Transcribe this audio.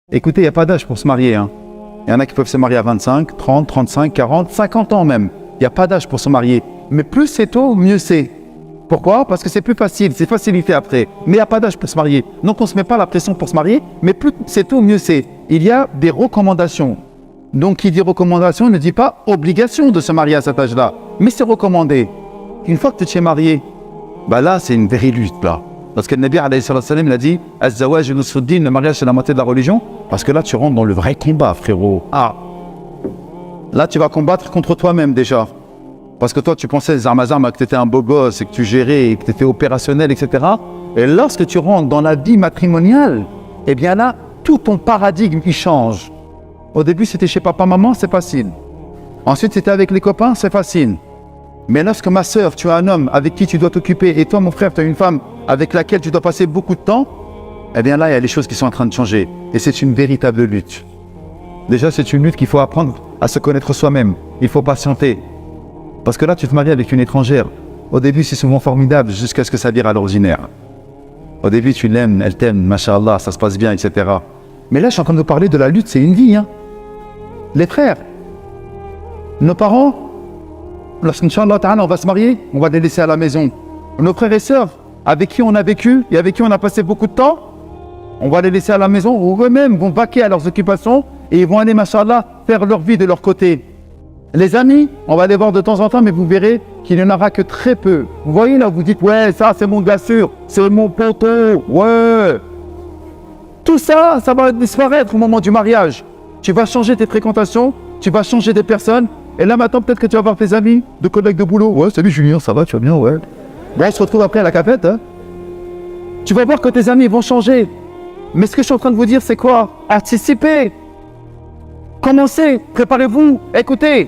Écoutez, il n'y a pas d'âge pour se marier. Hein. Il y en a qui peuvent se marier à 25, 30, 35, 40, 50 ans même. Il n'y a pas d'âge pour se marier. Mais plus c'est tôt, mieux c'est. Pourquoi? Parce que c'est plus facile, c'est facilité après. Mais il n'y a pas d'âge pour se marier. Donc on ne se met pas la pression pour se marier, mais plus c'est tôt, mieux c'est. Il y a des recommandations. Donc qui dit recommandation ne dit pas obligation de se marier à cet âge-là. Mais c'est recommandé. Une fois que tu t'es marié, bah là c'est une vraie lutte là. Parce que le Nabi alayhi salam il a dit « Az-zawaj nusruddin » le mariage c'est la moitié de la religion. Parce que là tu rentres dans le vrai combat frérot. Ah, là tu vas combattre contre toi-même déjà. Parce que toi tu pensais Zarmazarm que tu étais un beau gosse et que tu gérais et que tu étais opérationnel etc. Et lorsque tu rentres dans la vie matrimoniale, eh bien là tout ton paradigme il change. Au début c'était chez papa-maman, c'est facile. Ensuite c'était avec les copains, c'est facile. Mais lorsque ma soeur, tu as un homme avec qui tu dois t'occuper et toi mon frère tu as une femme avec laquelle tu dois passer beaucoup de temps, eh bien là il y a des choses qui sont en train de changer. Et c'est une véritable lutte. Déjà c'est une lutte qu'il faut apprendre à se connaître soi-même. Il faut patienter. Parce que là tu te maries avec une étrangère. Au début c'est souvent formidable jusqu'à ce que ça vire à l'ordinaire. Au début tu l'aimes, elle t'aime, masha'Allah, ça se passe bien, etc. Mais là je suis en train de parler de la lutte, c'est une vie. Hein. Les frères, nos parents, lorsqu'Inch'Allah ta'ala on va se marier, on va les laisser à la maison. Nos frères et sœurs, avec qui on a vécu et avec qui on a passé beaucoup de temps, on va les laisser à la maison, ou eux-mêmes vont vaquer à leurs occupations et ils vont aller, masha'Allah, faire leur vie de leur côté. Les amis, on va les voir de temps en temps, mais vous verrez qu'il n'y en aura que très peu. Vous voyez là, vous dites, ouais, ça c'est mon gars sûr, c'est mon poteau, ouais. Tout ça, ça va disparaître au moment du mariage. Tu vas changer tes fréquentations, tu vas changer des personnes, et là maintenant peut-être que tu vas voir tes amis, de collègues de boulot. Ouais, salut Julien, ça va, tu vas bien, ouais. Bon, on se retrouve après à la cafette, hein. Tu vas voir que tes amis vont changer. Mais ce que je suis en train de vous dire, c'est quoi? Anticipez. Commencez, préparez-vous, écoutez.